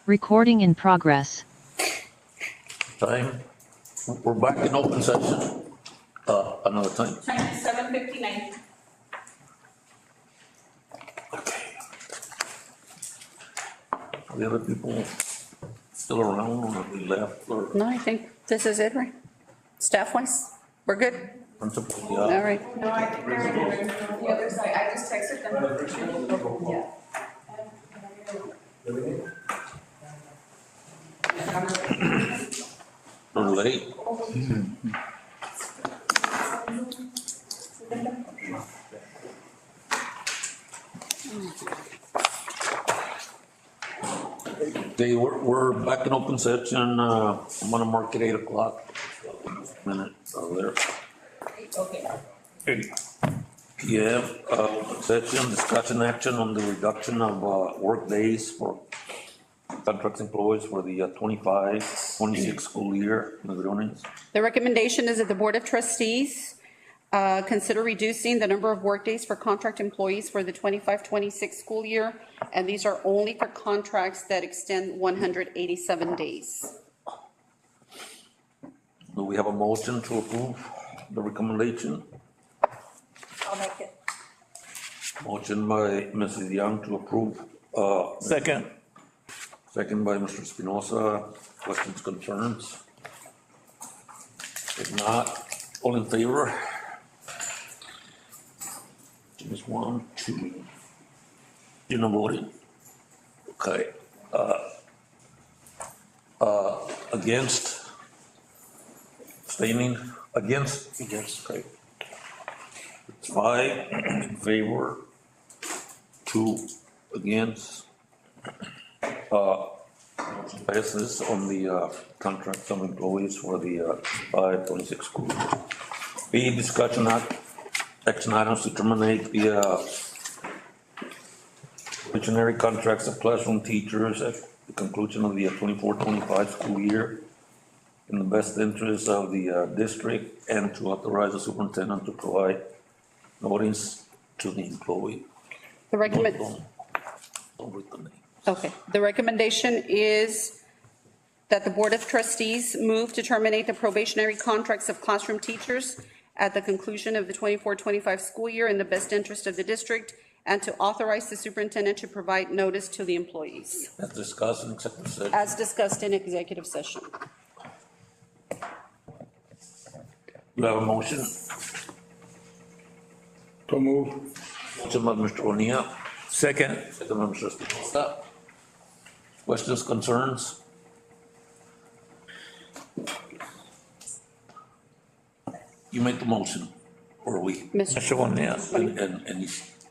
Recording in progress. Time, we're back in open session. Another time. Time is 7:59. Okay. Are the other people still around or have they left or No, I think this is it, right? Staff-wise, we're good? principal? All Yeah. right. No, I think they're on the other side, I just texted them. Yeah. Or late? Okay, we're back in open session. I'm gonna mark it 8 o'clock. Minute there. Okay. Yeah, session, discussion action on the reduction of work days for contract employees for the 25-26 school year. Ms. Briones. The recommendation is that the Board of Trustees consider reducing the number of workdays for contract employees for the 25-26 school year, and these are only for contracts that extend 187 days. Do we have a motion to approve the recommendation? I'll make it. Motion by Mrs. Young to approve. Second. Second by Mr. Espinosa. Questions, concerns? If not, all in favor? Just 1, 2. You're not voting? Okay. Against? Abstaining? Against? Against. Okay. It's 5 in favor, 2 against. Motion passes on the contract of employees for the 25-26 school year. B, discussion action items to terminate the probationary contracts of classroom teachers at the conclusion of the 24-25 school year in the best interest of the district, and to authorize the superintendent to provide notice to the employee. The recommend. Don't read the name. Okay, the recommendation is that the Board of Trustees move to terminate the probationary contracts of classroom teachers at the conclusion of the 24-25 school year in the best interest of the district, and to authorize the superintendent to provide notice to the employees, As discussed in executive session. as discussed in executive session. Do you have a motion? To move. Motion by Mr. Bonilla, Second. second by Mr. Espinosa. Questions, concerns? You made the motion, or we? Mr. One, yeah. And you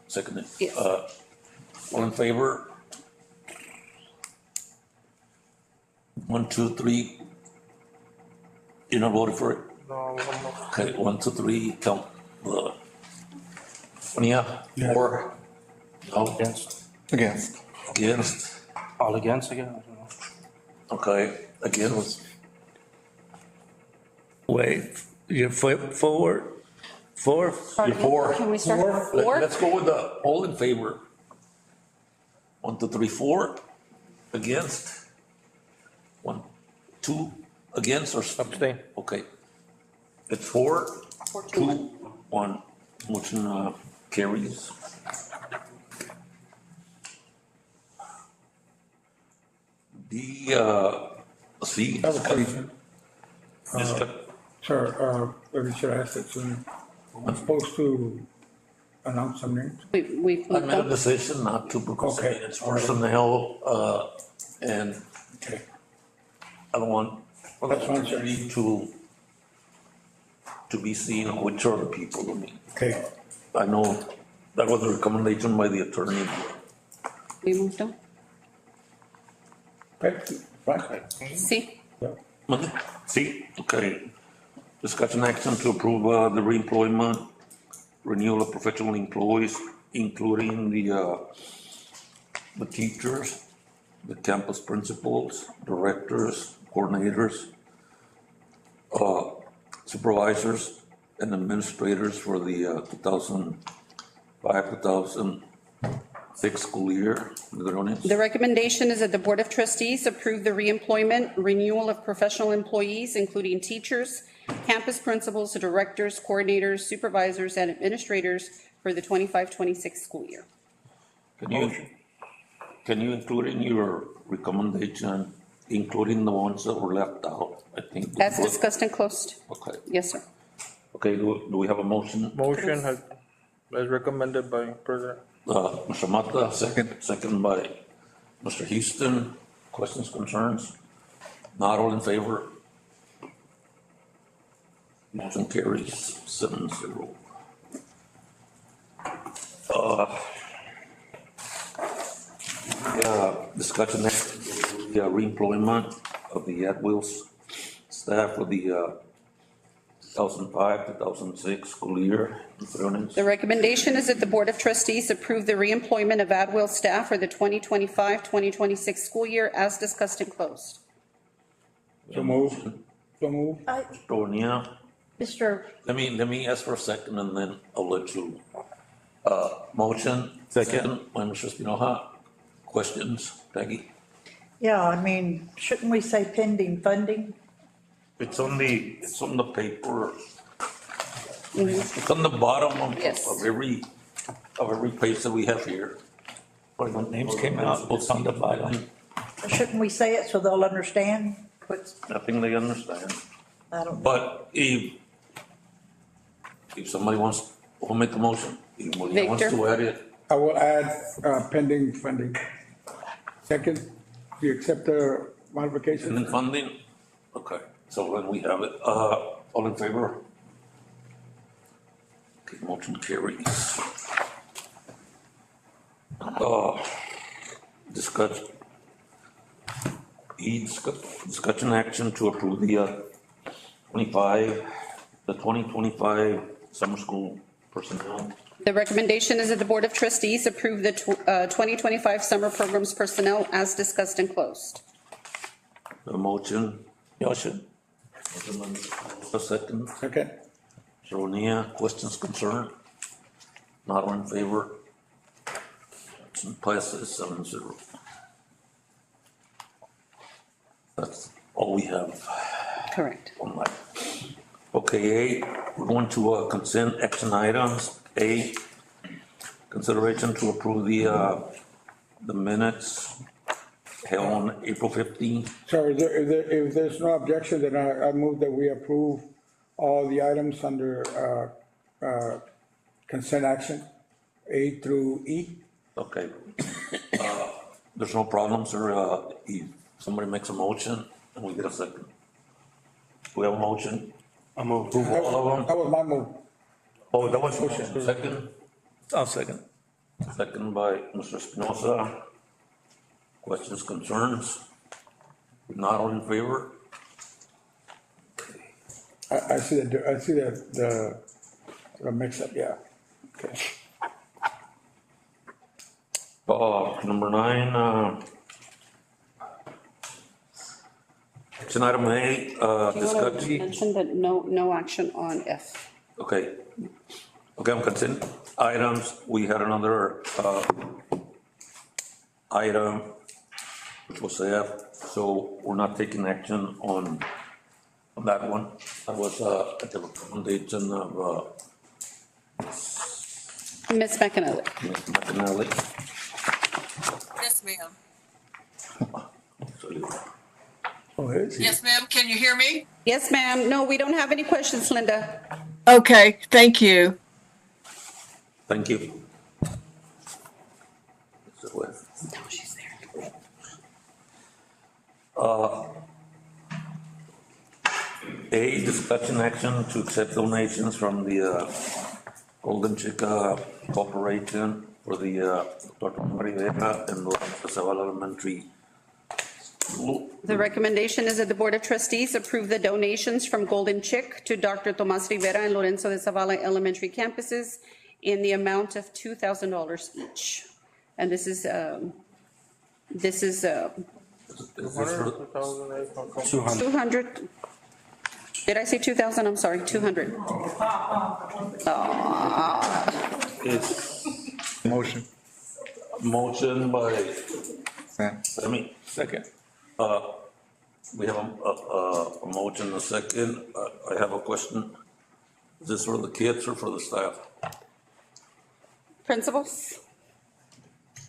seconded? Yes. All in favor? 1, 2, 3. You're not voting for it? No. Okay, 1, 2, 3, count. Bonilla, 4. No, Against. against, All against again? I don't know. okay, against. Wait, you flip forward. 4. You're 4. Can we start with 4? Let's go with the all in favor. 1, 2, 3, 4. Against. 1, 2, against or Abstain. okay. It's 4, 4, 2, 2, 1. Motion carries. C. I have a question. Discuss- Sir, maybe should I ask it sooner? I'm supposed to announce some names? We've I made a decision not to because Okay. it's personnel, and Okay. I don't want That's fine, sir. to be seen which are the people. I mean, Okay, I know that was a recommendation by the attorney. We moved on. okay, right, C. yeah. See, okay. Discussion action to approve the reemployment, renewal of professional employees, including the teachers, the campus principals, directors, coordinators, supervisors, and administrators for the 2005, school year. Miguelones. The recommendation is that the Board of Trustees approve the reemployment, renewal of professional employees, including teachers, campus principals, directors, coordinators, supervisors, and administrators for the 25-26 school year. Can you include in your recommendation, including the ones that were left out? I think. As discussed and closed. Okay, Yes, sir. okay, do we have a motion? Motion has, as recommended by President. Mr. Mata, second by Mr. Houston. Questions, concerns? Not all in favor? Motion carries 7-0. Discussion next, the reemployment of the at-wills staff for the 2005-2006 school year. The recommendation is that the Board of Trustees approve the reemployment of at-will staff for the 2025-2026 school year as discussed and closed. So move. So move. Donia, Mr. let me ask for a second and then I'll let you. Motion. Second by Mr. Espinoja. Questions, Peggy? Yeah, I mean, shouldn't we say pending funding? It's on the paper. It's on the bottom Yes. of every page that we have here. When names came out, it's on the bottom. Shouldn't we say it so they'll understand what's, I think they understand. I don't know. But if somebody wants, who'll make the motion? If somebody wants Victor? to add it, I will add, pending funding. Second, do you accept the modification? and then funding? Okay, so when we have it, all in favor? Okay, motion carries. Discussion action to approve the 2025 summer school personnel. The recommendation is that the Board of Trustees approve the 2025 summer programs personnel as discussed and closed. A motion, Motion. a second. Second. Sonia, questions, concern? Not all in favor? Motion passes 7-0. That's all we have Correct. on that. Okay, we're going to consent action items. A, consideration to approve the minutes held on April 15th. So if there's no objection, then I move that we approve all the items under, consent action, A through E. Okay. There's no problem, sir. If somebody makes a motion and we get a second. We have a motion. I'm over. Approve all of them. That was my move. Oh, that was motion. Second. I'll second. Second by Mr. Espinosa. Questions, concerns? Not all in favor? I see the mix up, yeah. Okay. Number 9, action item A, Do you want to discussion. mention that no action on F? Okay. Okay, on consent items, we had another, item, which was F, so we're not taking action on that one. That was, at the recommendation of, Ms. McAnally. Ms. McAnally. Yes, ma'am. So you- Oh, is he? Yes, ma'am. Can you hear me? Yes, ma'am. No, we don't have any questions, Linda. Okay, thank you. Thank you. So, No, she's there. A, discussion action to accept donations from the Golden Chica Corporation for the Dr. Rivera and Lorenzo Zavala Elementary School. The recommendation is that the Board of Trustees approve the donations from Golden Chick to Dr. Tomas Rivera and Lorenzo de Zavala Elementary campuses in the amount of $2,000 each. And this is, Is this for- 200. Did I say 2,000? I'm sorry, 200. Motion. Motion by, I mean, Second. we have a motion, a second. I have a question. Is this for the kids or for the staff? Principals?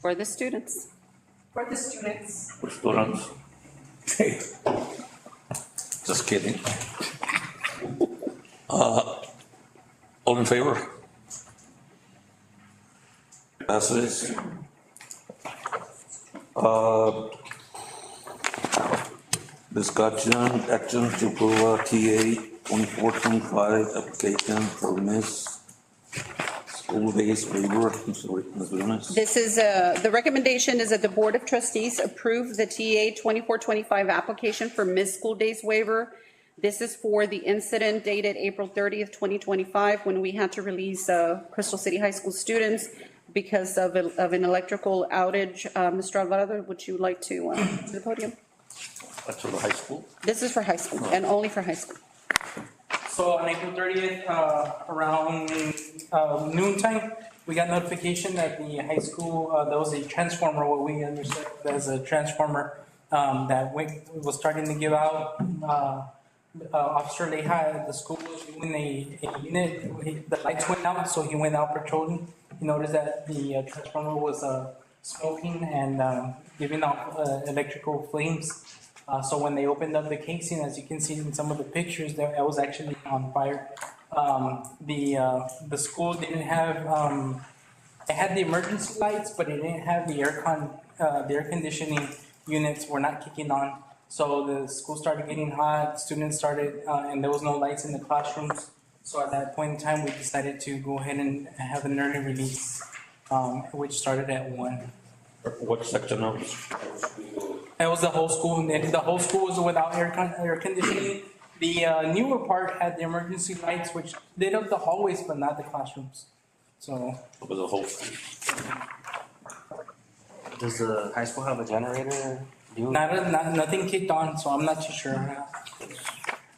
For the students? For the students. For students? Just kidding. All in favor? Passes. Discussion, action to approve TA 2425 application for Miss School-Based Waiver. Ms. Briones. This is, the recommendation is that the Board of Trustees approve the TA 2425 application for missed school days waiver. This is for the incident dated April 30th, 2025, when we had to release Crystal City High School students because of an electrical outage. Mr. Alvarado, would you like to the podium? That's for the high school. This is for high school and only for high school. So on April 30th, around noon time, we got notification that the high school, there was a transformer, what we understood as a transformer, that was starting to give out. Officer Leja at the school was doing a unit, the lights went out, so he went out patrolling. He noticed that the transformer was smoking and giving off electrical flames. So when they opened up the casing, as you can see in some of the pictures, that was actually on fire. The school didn't have, it had the emergency lights, but it didn't have the air conditioning units were not kicking on. So the school started getting hot, students started, and there was no lights in the classrooms. So at that point in time, we decided to go ahead and have an early release, which started at 1. What section of the It was the whole school, and the whole school was without air conditioning. The newer part had the emergency lights, which lit up the hallways, but not the classrooms. So, It was a whole school. Does the high school have a generator? nothing kicked on, so I'm not too sure.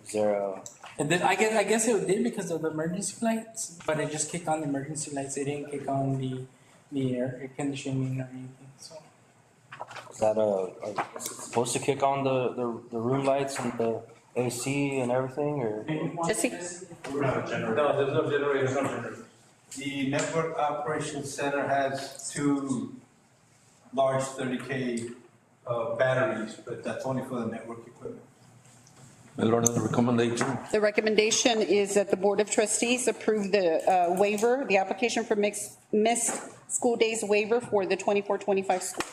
Is there a, And then I guess it did because of the emergency lights, but it just kicked on the emergency lights. It didn't kick on the air conditioning or anything. So is that are you supposed to kick on the room lights and the AC and everything, or? Jesse? No, there's no generator. The Network Operations Center has 2 large 30K batteries, but that's only for the network equipment. The recommendation. The recommendation is that the Board of Trustees approve the waiver, the application for missed school days waiver for the 24-25 school.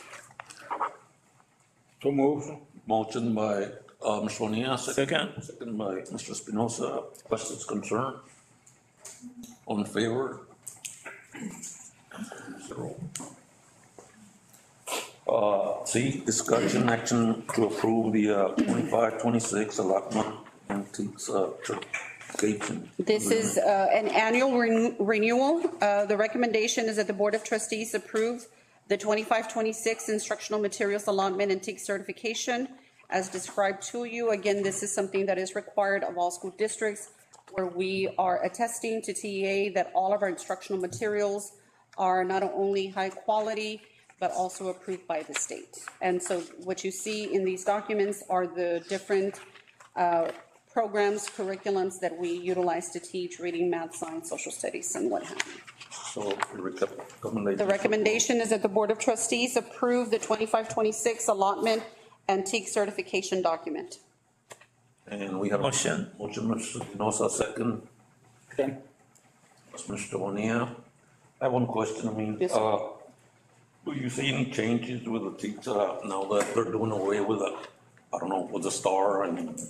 So move. Motion by Mr. Bonilla. Second. Second by Mr. Espinosa. Questions, concern? All in favor? 0. C, discussion action to approve the 25-26 allotment antiques certification. This is an annual renewal. The recommendation is that the Board of Trustees approve the 25-26 instructional materials allotment and TEAC certification as described to you. Again, this is something that is required of all school districts where we are attesting to TEA that all of our instructional materials are not only high quality, but also approved by the state. And so what you see in these documents are the different programs, curriculums that we utilize to teach reading, math, science, social studies, and what have you. So recommendation. The recommendation is that the Board of Trustees approve the 25-26 allotment and TEAC certification document. And we have. Motion. Motion, Mr. Espinosa, second. Okay. Mr. Bonilla. I have one question. I mean, Yes, sir. do you see any changes with the teachers now that they're doing away with the, I don't know, with the star and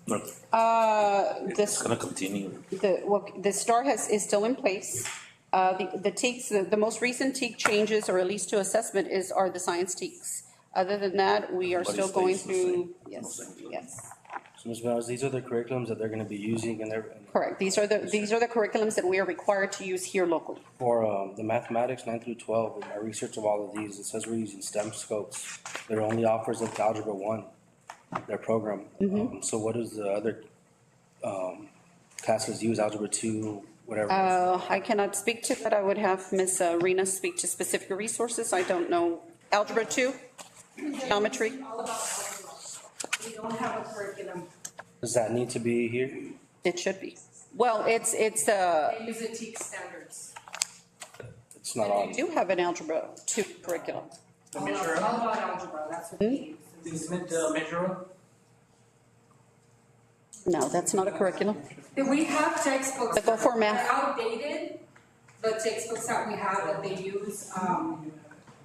it's gonna continue? The STAR is still in place. The TEACs, the most recent TEAC changes, or at least to assessment, are the science TEACs. Other than that, we are still going through, yes, yes. So Ms. Bowers, these are the curriculums that they're gonna be using and they're. Correct. These are the curriculums that we are required to use here locally. For the mathematics 9 through 12, in my research of all of these, it says we're using STEM scopes. There only offers up to Algebra 1, their program. So what does the other classes use? Algebra 2, whatever. I cannot speak to that. I would have Ms. Rena speak to specific resources. I don't know. Algebra 2, geometry. All about algebra. We don't have a curriculum. Does that need to be here? It should be. Well, They use the TEAC standards. It's not we on. do have an Algebra 2 curriculum. The All measure about algebra, that's what they use. the Smith measure. No, that's not a curriculum. We have textbooks. But go for math. They're outdated, the textbooks that we have that they use,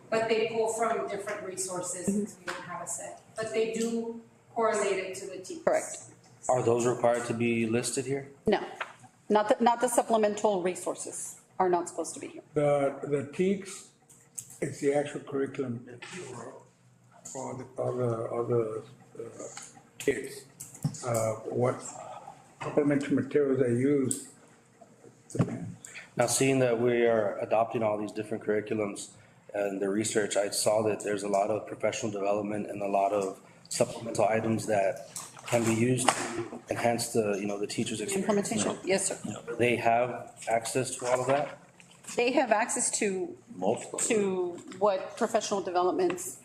but they pull from different resources since we don't have a set. But they do correlate it to the TEAC. Correct. Are those required to be listed here? No, not the supplemental resources are not supposed to be here. The TEACs is the actual curriculum for the kids. What supplementary materials they use depends. Now, seeing that we are adopting all these different curriculums and the research, I saw that there's a lot of professional development and a lot of supplemental items that can be used to enhance the, the teacher's experience. Implementation, yes, sir. They have access to all of that? They have access to what professional developments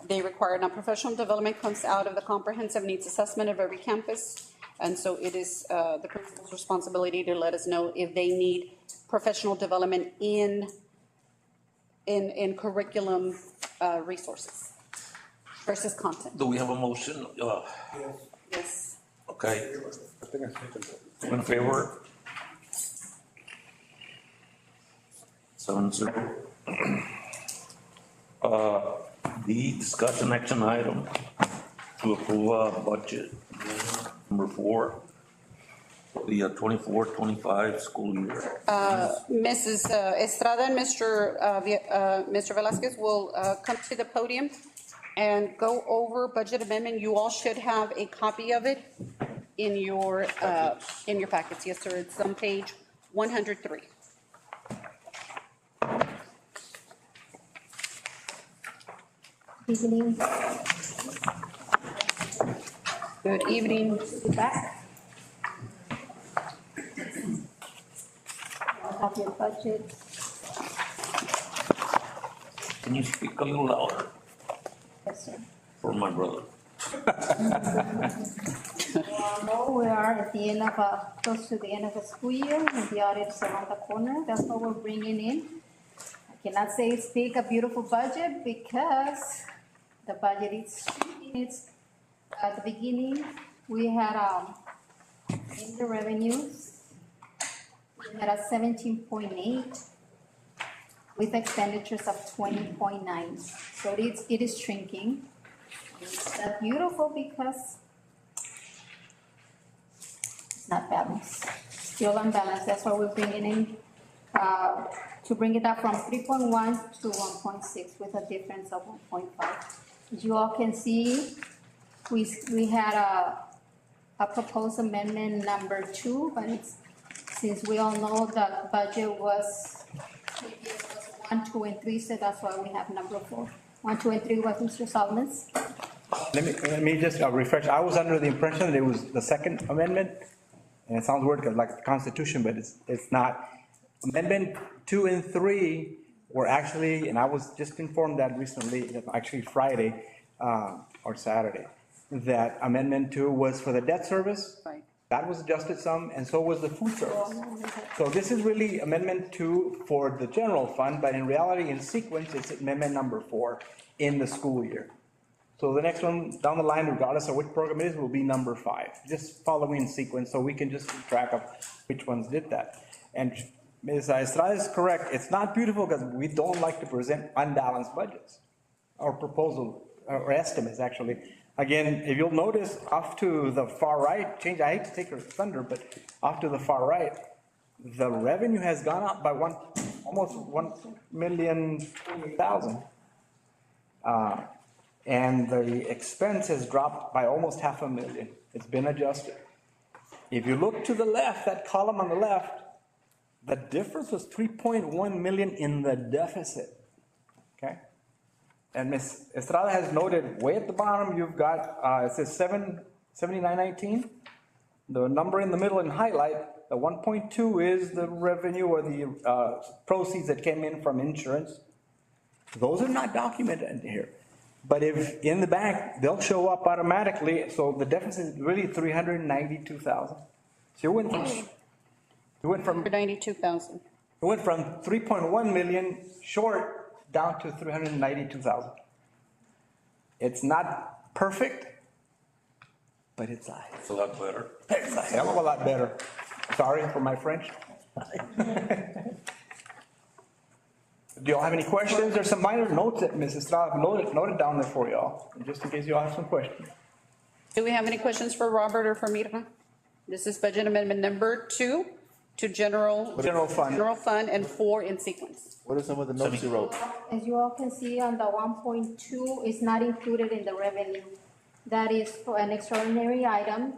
they require. Now, professional development comes out of the comprehensive needs assessment of every campus. And so it is the principal's responsibility to let us know if they need professional development in curriculum resources versus content. Do we have a motion? Yes. Okay. In favor? 7-0. The discussion action item to approve budget number 4 for the 24-25 school year. Mrs. Estrada and Mr. Velasquez will come to the podium and go over budget amendment. You all should have a copy of it in your packets. Yes, sir. It's on page 103. Evening. Good evening. Back. I'll have your budget. Can you speak a little louder Yes, sir. for my brother? No, we are at the end of close to the end of the school year, and the audit is around the corner. That's what we're bringing in. I cannot say speak a beautiful budget because the budget is, it's at the beginning, we had, in the revenues, we had a 17.8 with expenditures of 20.9. So it is shrinking. It's not beautiful because it's not balanced, still unbalanced. That's why we're bringing in, to bring it up from 3.1 to 1.6 with a difference of 1.5. As you all can see, we had a proposed amendment number 2, but it's, since we all know the budget was 1, 2, and 3, so that's why we have number 4. 1, 2, and 3 was Mr. Solomon's. Let me just refresh. I was under the impression that it was the second amendment, and it sounds weird because like the Constitution, but it's not. Amendment 2 and 3 were actually, and I was just informed that recently, actually Friday or Saturday, that Amendment 2 was for the debt service. Right. That was adjusted some, and so was the food service. So this is really Amendment 2 for the general fund, but in reality, in sequence, it's Amendment number 4 in the school year. So the next one down the line, regardless of which program it is, will be number 5. Just following in sequence so we can just keep track of which ones did that. And Ms. Estrada is correct. It's not beautiful because we don't like to present unbalanced budgets or proposal or estimates, actually. Again, if you'll notice off to the far right, I hate to take her thunder, but off to the far right, the revenue has gone up by almost 1,020,000. And the expense has dropped by almost $500,000. It's been adjusted. If you look to the left, that column on the left, the difference was 3.1 million in the deficit, okay? And Ms. Estrada has noted way at the bottom, you've got, it says 7919. The number in the middle in highlight, The 1.2 is the revenue or the proceeds that came in from insurance. Those are not documented in here. But if in the bank, they'll show up automatically, so the deficit is really 392,000. So you went from 92,000. it went from 3.1 million short down to 392,000. It's not perfect, but it's a lot better. It's a hell of a lot better. Sorry for my French. Do y'all have any questions? There's some minor notes that Mrs. Straub noted down there for y'all, just in case y'all have some questions. Do we have any questions for Robert or for Mirna? This is budget amendment number 2 to general fund and 4 in sequence. What are some of the notes you wrote? As you all can see on the 1.2, is not included in the revenue. That is for an extraordinary item,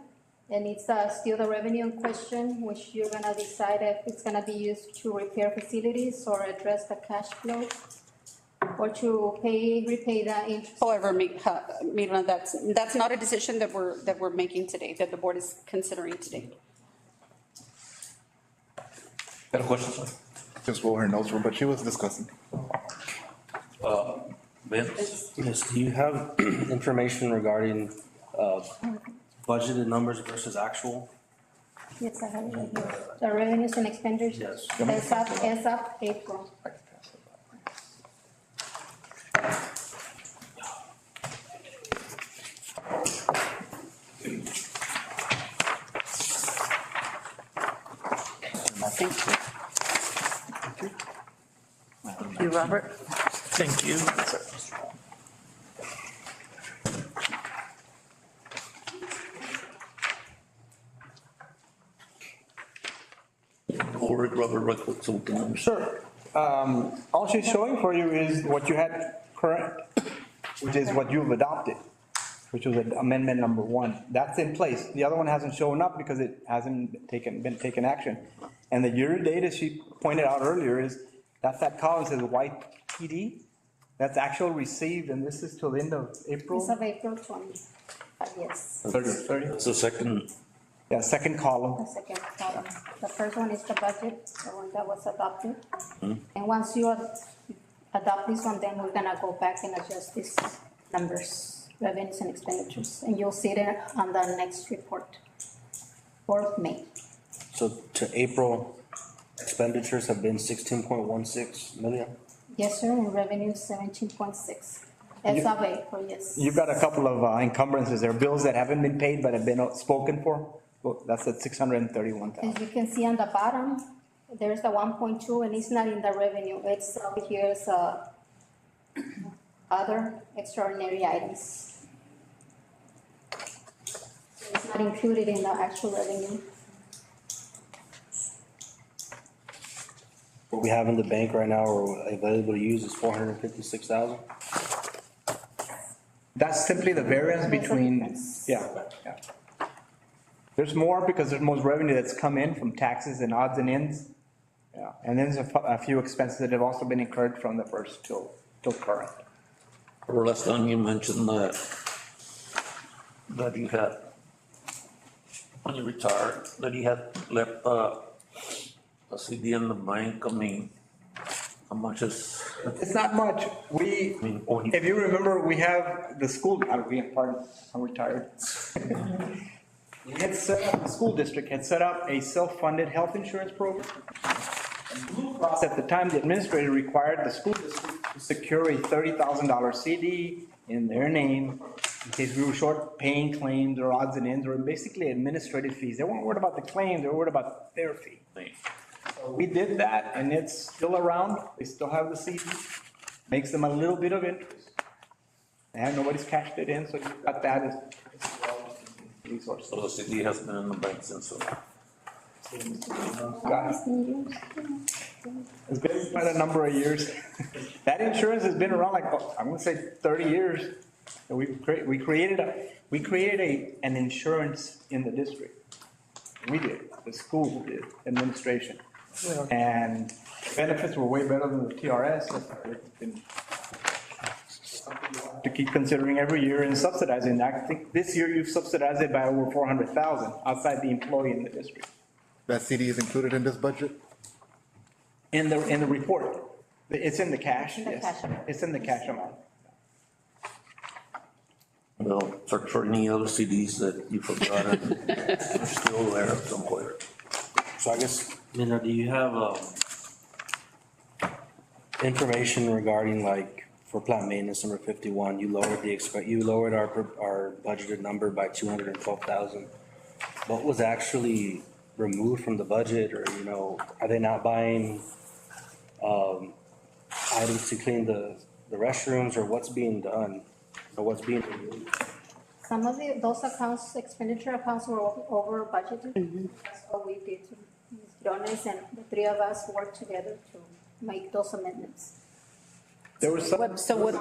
and it's still the revenue in question, which you're gonna decide if it's gonna be used to repair facilities or address the cash flow, or to repay the interest. However, Mirna, that's not a decision that we're making today, that the board is considering today. Got a question, sir? Just what her notes were, but she was discussing. Vince? Yes, do you have information regarding budgeted numbers versus actual? Yes, I have it right here. The revenues and expenditures. Yes. As of April. Thank you. Thank you, Robert. Thank you. Or Robert, right quick, so we can. Sure. All she's showing for you is what you had current, which is what you've adopted, which was amendment number 1. That's in place. The other one hasn't shown up because it hasn't been taken action. And the year-to-date, as she pointed out earlier, is that column says YTD. That's actual received, and this is till the end of April. As of April 20, yes. 30. It's the second. Yeah, second column. The second column. The first one is the budget, the one that was adopted. Hmm. And once you adopt this one, then we're gonna go back and adjust these numbers, revenues and expenditures, and you'll see it on the next report for May. So to April, expenditures have been 16.16 million? Yes, sir, and revenue 17.6. As of April, yes. You've got a couple of encumbrances there, bills that haven't been paid but have been spoken for. Well, that's at 631,000. As you can see on the bottom, there's the 1.2, and it's not in the revenue. It's over here as other extraordinary items. So it's not included in the actual revenue. What we have in the bank right now or available to use is 456,000? That's simply the variance between, yeah. There's more because there's most revenue that's come in from taxes and odds and ends. Yeah, and then there's a few expenses that have also been incurred from the first till current. Or last time you mentioned that you had, when you retired, that you had left a CD in the bank. I mean, how much is? It's not much. If you remember, we have the school, I'm retired. We had set up, the school district had set up a self-funded health insurance program. And Blue Cross at the time, the administrator required the school district to secure a $30,000 CD in their name in case we were short paying claims or odds and ends or basically administrative fees. They weren't worried about the claims, they were worried about their fee. So we did that and it's still around. They still have the CD. Makes them a little bit of interest. And nobody's cashed it in, so you got that as resource. So the CD has been in the bank since. It's been quite a number of years. That insurance has been around like, I'm gonna say 30 years. And we created an insurance in the district. We did, the school did, administration. And benefits were way better than the TRS. It's been something you have to keep considering every year and subsidizing. I think this year you've subsidized it by over 400,000 outside the employee in the district. That CD is included in this budget? In the report, it's in the cash, In the yes. cash amount. It's in the cash amount. Well, search for any other CDs that you forgot and are still there somewhere. So I guess, Linda, do you have, information regarding like, for plant maintenance number 51, you lowered our budgeted number by 212,000. What was actually removed from the budget, or, are they not buying, items to clean the restrooms, or what's being done? Or what's being removed? Some of those accounts, expenditure accounts were over budgeted. That's what we did. Ms. Briones and the three of us worked together to make those amendments. There were some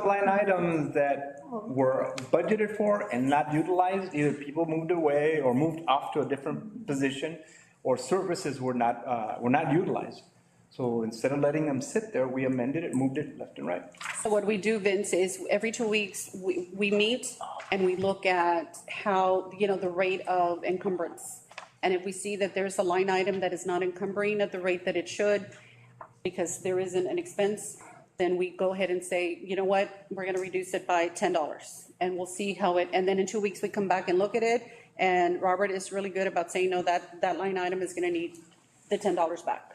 line items that were budgeted for and not utilized, either people moved away or moved off to a different position, or services were not utilized. So instead of letting them sit there, we amended it, moved it left and right. So what we do, Vince, is every 2 weeks, we meet and we look at how, the rate of encumbrance. And if we see that there's a line item that is not encumbering at the rate that it should, because there isn't an expense, then we go ahead and say, you know what, we're gonna reduce it by $10. And we'll see how and then in 2 weeks, we come back and look at it. And Robert is really good about saying, no, that line item is gonna need the $10 back.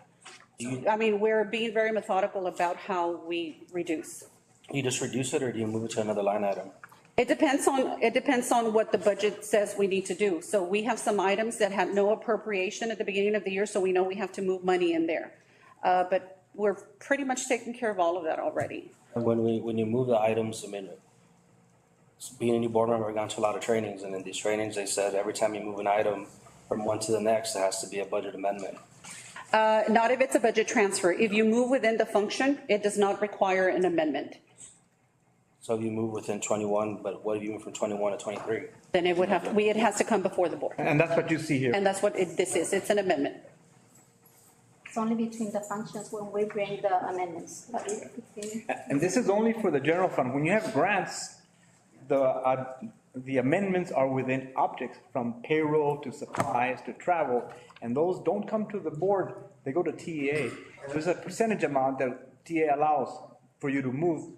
I mean, we're being very methodical about how we reduce. You just reduce it, or do you move it to another line item? It depends on what the budget says we need to do. So we have some items that had no appropriation at the beginning of the year, so we know we have to move money in there. But we're pretty much taking care of all of that already. And when you move the items, I mean, being a new board member, I've gone to a lot of trainings, and in these trainings, they said every time you move an item from one to the next, there has to be a budget amendment. Not if it's a budget transfer. If you move within the function, it does not require an amendment. So if you move within 21, but what if you move from 21 to 23? Then it would it has to come before the board. And that's what you see here. And that's what this is. It's an amendment. It's only between the functions when we bring the amendments. And this is only for the general fund. When you have grants, the amendments are within objects, from payroll to supplies to travel, and those don't come to the board, they go to TEA. There's a percentage amount that TEA allows for you to move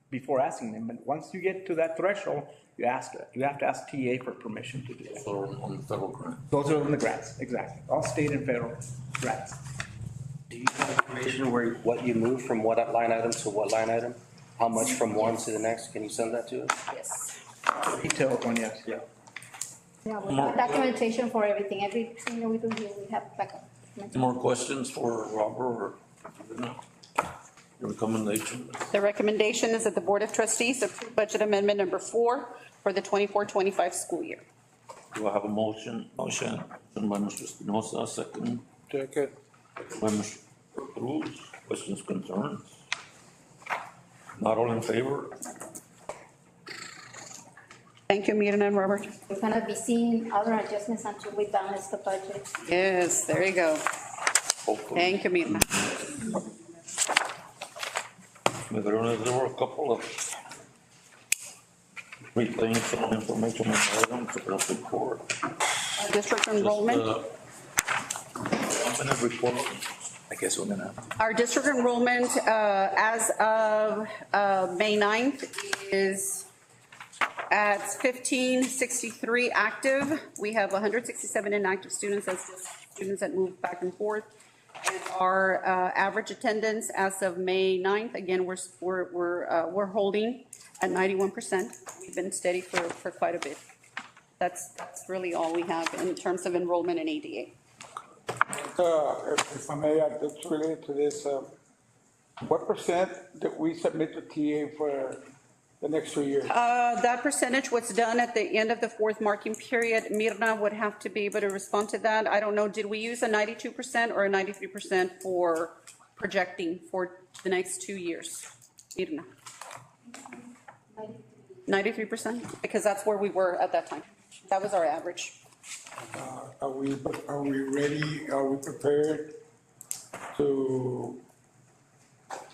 before asking them, but once you get to that threshold, you have to ask TEA for permission to do that. So on the federal grant. Those are on the grants, exactly, all state and federal grants. Do you have information where, what you move from what line item to what line item? How much from one to the next? Can you send that to us? Yes. Detailed one, yes. Yeah. Yeah, we have documentation for everything. Everything that we do here, we have backup. More questions for Robert or your recommendation? The recommendation is that the Board of Trustees approve budget amendment number 4 for the 24-25 school year. Do I have a motion? Motion by Mr. Espinosa, second. Second. By Mr. Cruz. Questions, concerns? Not all in favor? Thank you, Mirna and Robert. We're gonna be seeing other adjustments until we balance the budget. Yes, there you go. Hopefully. Thank you, Mirna. There were a couple of replaying some information on items about the report. District enrollment. I'm gonna report. I guess we're gonna. Our district enrollment as of May 9th is at 1563 active. We have 167 inactive students, that's just students that move back and forth. And our average attendance as of May 9th, again, we're holding at 91%. We've been steady for quite a bit. That's really all we have in terms of enrollment in ADA. If I may add, that's related to this, what percent did we submit to TA for the next 2 years? That percentage was done at the end of the 4th marking period. Mirna would have to be able to respond to that. I don't know, did we use a 92% or a 93% for projecting for the next 2 years? Mirna? 93%? Because that's where we were at that time. That was our average. Are we ready, are we prepared to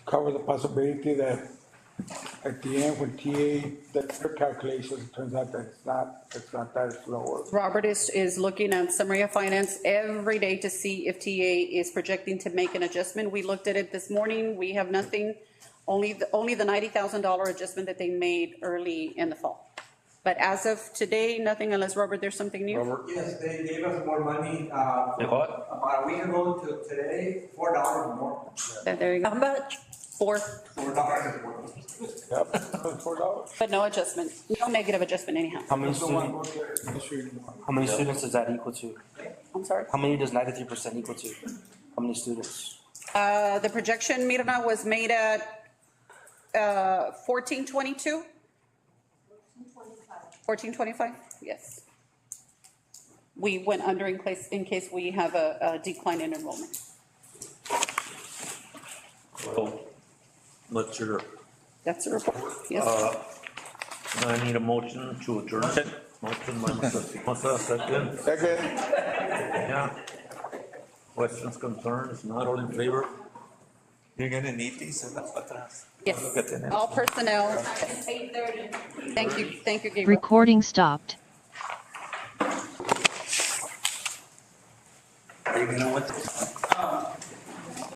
cover the possibility that at the end, when TA, that's their calculations, it turns out that it's not that it's lower. Robert is looking at summary of finance every day to see if TA is projecting to make an adjustment. We looked at it this morning. We have nothing, only the $90,000 adjustment that they made early in the fall. But as of today, nothing unless, Robert, there's something new? Robert? Yes, they gave us more money, They what? about a week ago to today, $4 more. There you go. How much? Four, $4 more. Yep, $4. but no adjustment, no negative adjustment anyhow. How many That's the one students, look at administrative one. how many students does that equal to? I'm sorry. How many does 93% equal to? How many students? The projection, Mirna, was made at 1422? 1425, yes. We went under in case we have a decline in enrollment. Well, what's your, That's a report, yes. I need a motion to adjourn. Motion by Mr. Massa, second. Second. Yeah. Questions, concerns, not all in favor? You're gonna need these in the atrás. Yes, all personnel. 8:30. Thank you, Gabriel. Recording stopped. Are you gonna want to?